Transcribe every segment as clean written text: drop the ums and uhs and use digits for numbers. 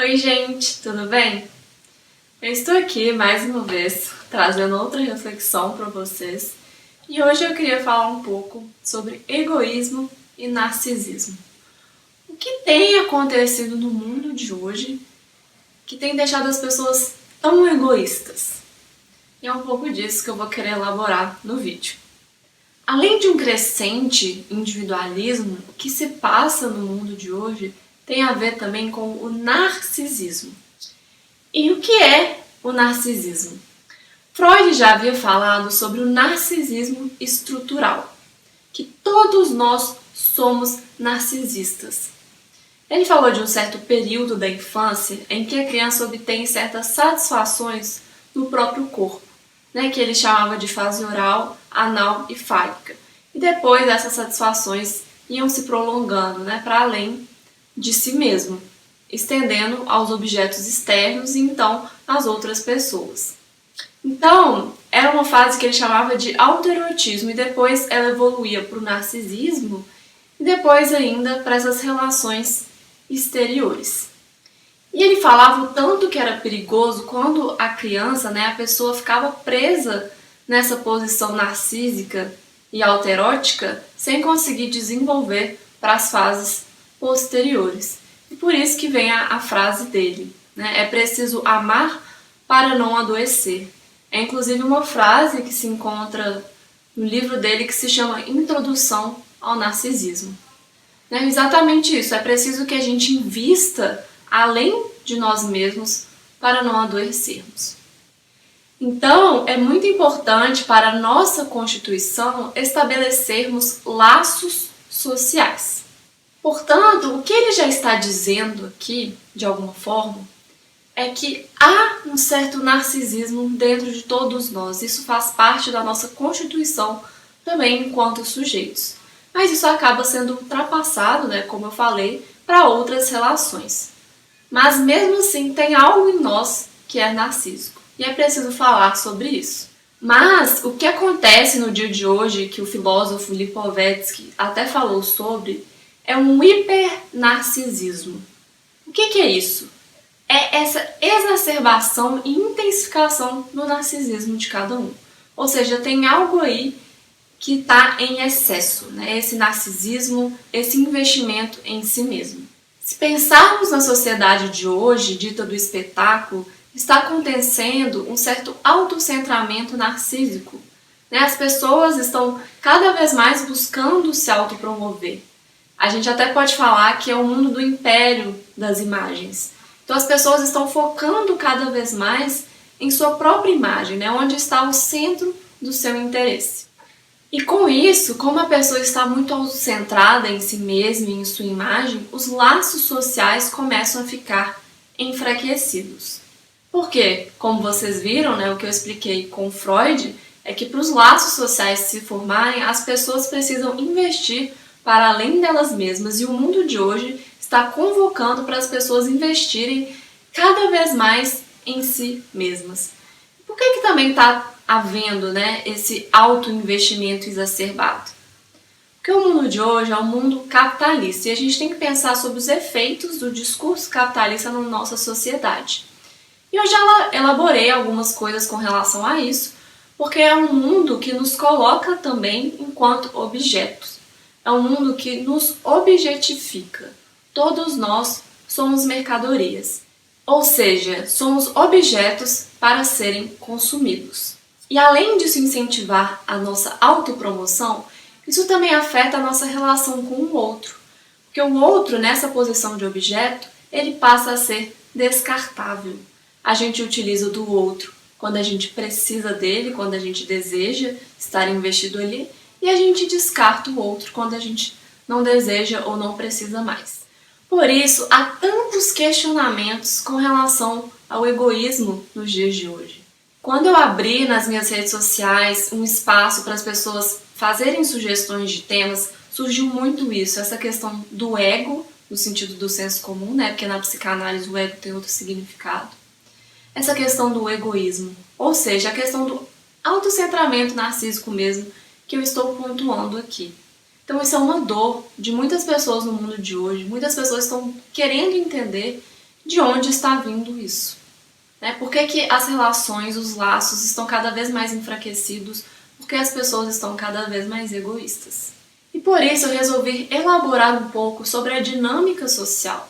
Oi, gente, tudo bem? Eu estou aqui mais uma vez trazendo outra reflexão para vocês e hoje eu queria falar um pouco sobre egoísmo e narcisismo. O que tem acontecido no mundo de hoje que tem deixado as pessoas tão egoístas? E é um pouco disso que eu vou querer elaborar no vídeo. Além de um crescente individualismo, o que se passa no mundo de hoje tem a ver também com o narcisismo. E o que é o narcisismo? Freud já havia falado sobre o narcisismo estrutural, que todos nós somos narcisistas. Ele falou de um certo período da infância em que a criança obtém certas satisfações no próprio corpo, que ele chamava de fase oral, anal e fálica. E depois essas satisfações iam se prolongando para além de si mesmo, estendendo aos objetos externos e então às outras pessoas. Então, era uma fase que ele chamava de autoerotismo e depois ela evoluía para o narcisismo e depois ainda para essas relações exteriores. E ele falava o tanto que era perigoso quando a criança, a pessoa ficava presa nessa posição narcísica e autoerótica sem conseguir desenvolver para as fases posteriores. E por isso que vem a frase dele, é preciso amar para não adoecer. É inclusive uma frase que se encontra no livro dele que se chama Introdução ao Narcisismo. Exatamente isso, é preciso que a gente invista além de nós mesmos para não adoecermos. Então, é muito importante para a nossa Constituição estabelecermos laços sociais. Portanto, o que ele já está dizendo aqui, de alguma forma, é que há um certo narcisismo dentro de todos nós. Isso faz parte da nossa Constituição também enquanto sujeitos. Mas isso acaba sendo ultrapassado, como eu falei, para outras relações. Mas mesmo assim tem algo em nós que é narcísico. E é preciso falar sobre isso. Mas o que acontece no dia de hoje, que o filósofo Lipovetsky até falou sobre, é um hipernarcisismo. O que é isso? É essa exacerbação e intensificação do narcisismo de cada um. Ou seja, tem algo aí que está em excesso, esse narcisismo, esse investimento em si mesmo. Se pensarmos na sociedade de hoje, dita do espetáculo, está acontecendo um certo autocentramento narcísico. As pessoas estão cada vez mais buscando se autopromover. A gente até pode falar que é o mundo do império das imagens. Então as pessoas estão focando cada vez mais em sua própria imagem, onde está o centro do seu interesse. E com isso, como a pessoa está muito autocentrada em si mesma e em sua imagem, os laços sociais começam a ficar enfraquecidos. Porque, como vocês viram, o que eu expliquei com Freud, é que para os laços sociais se formarem, as pessoas precisam investir para além delas mesmas. E o mundo de hoje está convocando para as pessoas investirem cada vez mais em si mesmas. Por que também está havendo esse autoinvestimento exacerbado? Porque o mundo de hoje é um mundo capitalista e a gente tem que pensar sobre os efeitos do discurso capitalista na nossa sociedade. E eu já elaborei algumas coisas com relação a isso, porque é um mundo que nos coloca também enquanto objetos. É um mundo que nos objetifica. Todos nós somos mercadorias, ou seja, somos objetos para serem consumidos. E além disso incentivar a nossa autopromoção, isso também afeta a nossa relação com o outro. Porque o outro, nessa posição de objeto, ele passa a ser descartável. A gente utiliza do outro quando a gente precisa dele, quando a gente deseja estar investido ali, e a gente descarta o outro quando a gente não deseja ou não precisa mais. Por isso, há tantos questionamentos com relação ao egoísmo nos dias de hoje. Quando eu abri nas minhas redes sociais um espaço para as pessoas fazerem sugestões de temas, surgiu muito isso, essa questão do ego, no sentido do senso comum, porque na psicanálise o ego tem outro significado. Essa questão do egoísmo, ou seja, a questão do autocentramento narcísico mesmo, que eu estou pontuando aqui. Então isso é uma dor de muitas pessoas no mundo de hoje. Muitas pessoas estão querendo entender de onde está vindo isso. Né? Por que as relações, os laços estão cada vez mais enfraquecidos? Porque as pessoas estão cada vez mais egoístas. E por isso eu resolvi elaborar um pouco sobre a dinâmica social.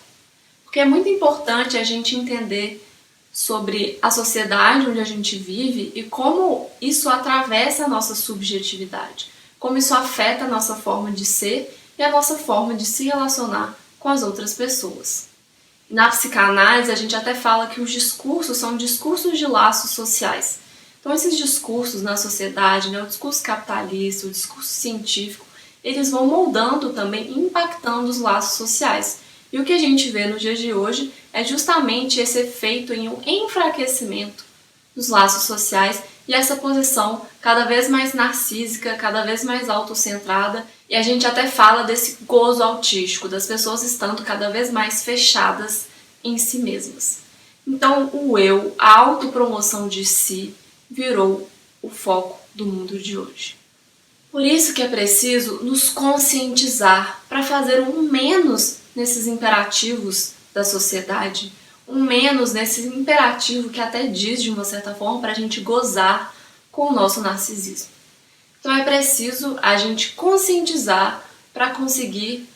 Porque é muito importante a gente entender sobre a sociedade onde a gente vive e como isso atravessa a nossa subjetividade, como isso afeta a nossa forma de ser e a nossa forma de se relacionar com as outras pessoas. Na psicanálise, a gente até fala que os discursos são discursos de laços sociais. Então, esses discursos na sociedade, né, o discurso capitalista, o discurso científico, eles vão moldando também e impactando os laços sociais. E o que a gente vê nos dias de hoje é justamente esse efeito em um enfraquecimento dos laços sociais e essa posição cada vez mais narcísica, cada vez mais autocentrada. E a gente até fala desse gozo autístico, das pessoas estando cada vez mais fechadas em si mesmas. Então, o eu, a autopromoção de si, virou o foco do mundo de hoje. Por isso que é preciso nos conscientizar para fazer um menos nesses imperativos da sociedade, um menos nesse imperativo que até diz, de uma certa forma, para a gente gozar com o nosso narcisismo. Então é preciso a gente conscientizar para conseguir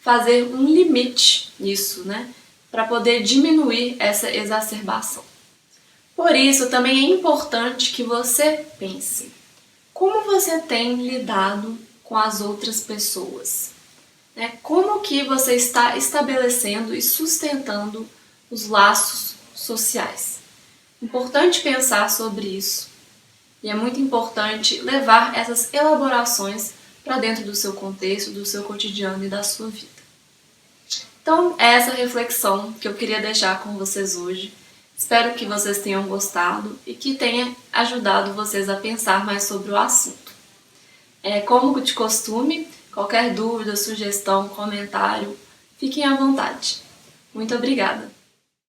fazer um limite nisso, né? Para poder diminuir essa exacerbação. Por isso, também é importante que você pense como você tem lidado com as outras pessoas. Como que você está estabelecendo e sustentando os laços sociais. Importante pensar sobre isso. E é muito importante levar essas elaborações para dentro do seu contexto, do seu cotidiano e da sua vida. Então, é essa reflexão que eu queria deixar com vocês hoje. Espero que vocês tenham gostado e que tenha ajudado vocês a pensar mais sobre o assunto. Como de costume, qualquer dúvida, sugestão, comentário, fiquem à vontade. Muito obrigada!